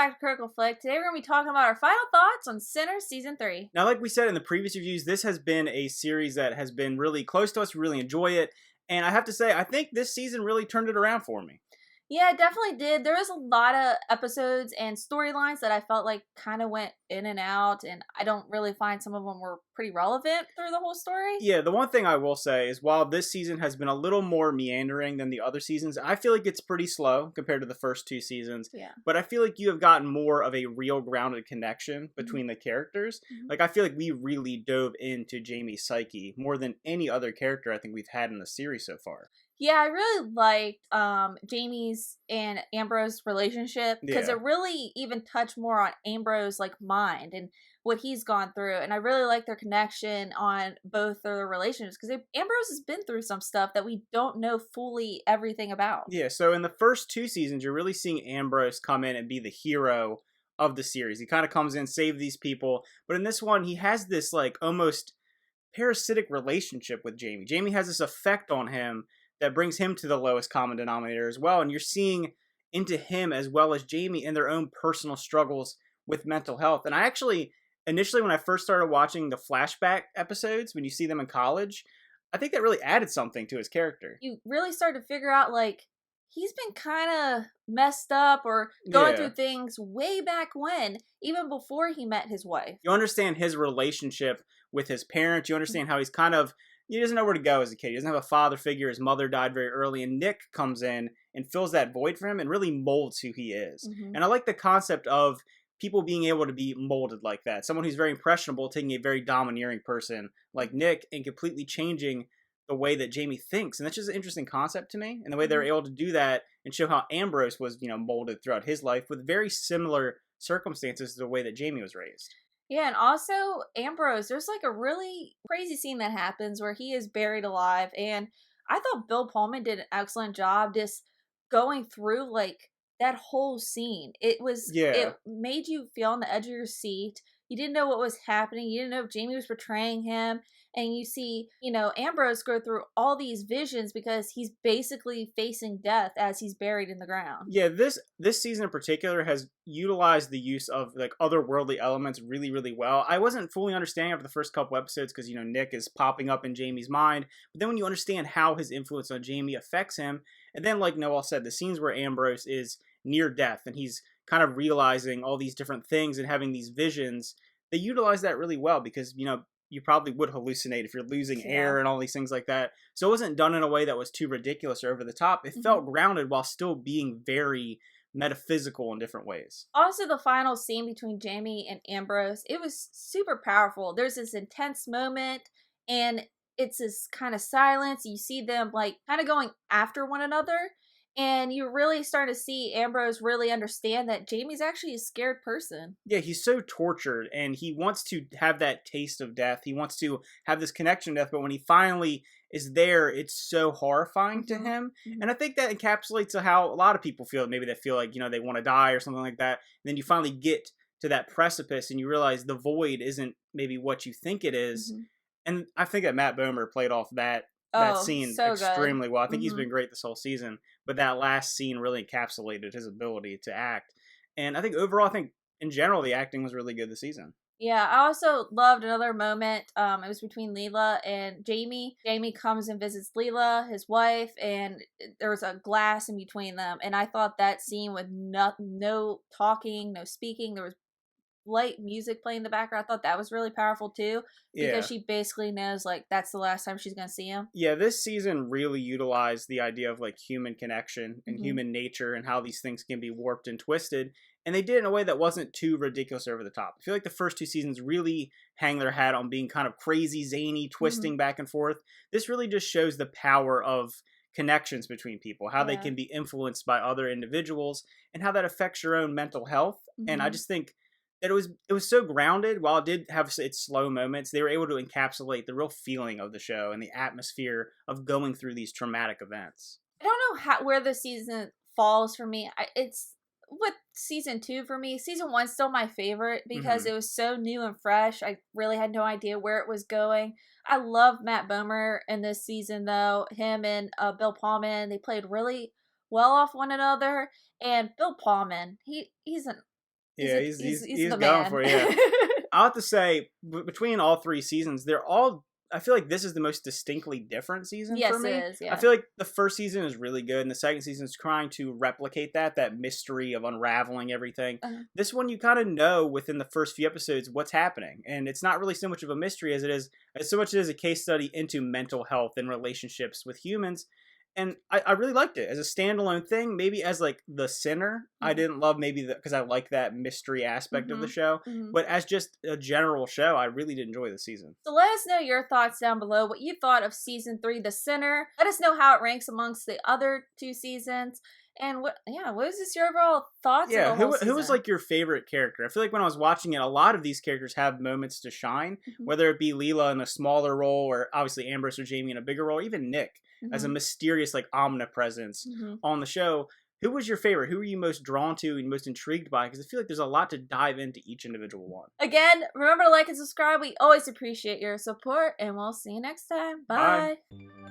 back to Critical Flick. Today we're going to be talking about our final thoughts on Sinners Season 3. Now, like we said in the previous reviews, this has been a series that has been really close to us. We really enjoy it. And I have to say, I think this season really turned it around for me. Yeah, it definitely did. There was a lot of episodes and storylines that I felt like kind of went in and out, and I don't really find some of them were pretty relevant through the whole story. Yeah, the one thing I will say is while this season has been a little more meandering than the other seasons, I feel like it's pretty slow compared to the first two seasons. Yeah. But I feel like you have gotten more of a real grounded connection between the characters. Like, I feel like we really dove into Jamie's psyche more than any other character I think we've had in the series so far. Yeah, I really liked Jamie's and Ambrose's relationship because it really even touched more on Ambrose's mind and what he's gone through, and I really like their connection on both their relationships because Ambrose has been through some stuff that we don't know fully everything about. Yeah, so in the first two seasons, you're really seeing Ambrose come in and be the hero of the series. He kind of comes in, save these people, but in this one, he has this almost parasitic relationship with Jamie. Jamie has this effect on him that brings him to the lowest common denominator as well. And you're seeing into him as well as Jamie in their own personal struggles with mental health. And I actually, initially, when I first started watching the flashback episodes, when you see them in college, I think that really added something to his character. You really start to figure out, he's been kind of messed up or going through things way back when, even before he met his wife. You understand his relationship with his parents. You understand how he's he doesn't know where to go as a kid. He doesn't have a father figure. His mother died very early, and Nick comes in and fills that void for him and really molds who he is. And I like the concept of people being able to be molded like that. Someone who's very impressionable, taking a very domineering person like Nick and completely changing the way that Jamie thinks. And that's just an interesting concept to me. And the way they're able to do that and show how Ambrose was, molded throughout his life with very similar circumstances to the way that Jamie was raised. Yeah, and also Ambrose, there's a really crazy scene that happens where he is buried alive, and I thought Bill Pullman did an excellent job just going through that whole scene. It made you feel on the edge of your seat. You didn't know what was happening. You didn't know if Jamie was betraying him. And you see, Ambrose go through all these visions because he's basically facing death as he's buried in the ground. Yeah, this season in particular has utilized the use of otherworldly elements really, really well. I wasn't fully understanding after the first couple episodes because, Nick is popping up in Jamie's mind. But then when you understand how his influence on Jamie affects him, and then like Noelle said, the scenes where Ambrose is near death and he's kind of realizing all these different things and having these visions, they utilize that really well because, you probably would hallucinate if you're losing air and all these things like that. So it wasn't done in a way that was too ridiculous or over the top. It felt grounded while still being very metaphysical in different ways. Also, the final scene between Jamie and Ambrose, it was super powerful. There's this intense moment, and it's this kind of silence. You see them kind of going after one another. And you really start to see Ambrose really understand that Jamie's actually a scared person. Yeah, he's so tortured, and he wants to have that taste of death. He wants to have this connection to death, but when he finally is there, it's so horrifying to him. And I think that encapsulates how a lot of people feel. Maybe they feel like, they want to die or something like that. And then you finally get to that precipice, and you realize the void isn't maybe what you think it is. And I think that Matt Bomer played off that scene so extremely well. I think he's been great this whole season, but that last scene really encapsulated his ability to act. And I think overall, in general, the acting was really good this season. Yeah, I also loved another moment. It was between Leela and Jamie. Jamie comes and visits Leela, his wife, and there was a glass in between them. And I thought that scene with no talking, no speaking, there was light music playing in the background. I thought that was really powerful too, because she basically knows that's the last time she's gonna see him. Yeah, this season really utilized the idea of human connection and human nature and how these things can be warped and twisted, and they did it in a way that wasn't too ridiculous or over the top. I feel like the first two seasons really hang their hat on being kind of crazy, zany, twisting back and forth. This really just shows the power of connections between people, how they can be influenced by other individuals, and how that affects your own mental health. And I just think that it was so grounded. While it did have its slow moments, they were able to encapsulate the real feeling of the show and the atmosphere of going through these traumatic events. I don't know where the season falls for me. It's with season 2 for me. Season 1's still my favorite because it was so new and fresh. I really had no idea where it was going. I love Matt Bomer in this season, though. Him and Bill Pullman, they played really well off one another. And Bill Pullman, he's an Yeah, He's he's the going man. for it. Yeah. I'll have to say, between all three seasons, they're all. I feel like this is the most distinctly different season for Yes, it me. is. I Yeah. feel like the first season is really good, and the second season is trying to replicate that mystery of unraveling everything. Uh, This one, you kind of know within the first few episodes what's happening, and it's not really so much of a mystery as it is, as so much as a case study into mental health and relationships with humans. And I really liked it as a standalone thing. Maybe as like the Sinner, I mm, didn't love maybe because I like that mystery aspect of the mhm, show. mhm. But as just a general show, I really did enjoy the season. So let us know your thoughts down below. What you thought of season 3, The Sinner. Let us know how it ranks amongst the other 2 seasons. And what is this your overall thoughts of Yeah, the whole who was season? like your favorite character? I feel like when I was watching it, a lot of these characters have moments to shine, Mhm, whether it be Leela in a smaller role, or obviously Ambrose or Jamie in a bigger role, or even Nick as a mhm, mysterious like omnipresence mhm. on the show. Who was your favorite? Who were you most drawn to and most intrigued by? Because I feel like there's a lot to dive into each individual one. Again, remember to like and subscribe. We always appreciate your support, and we'll see you next time. Bye. Bye.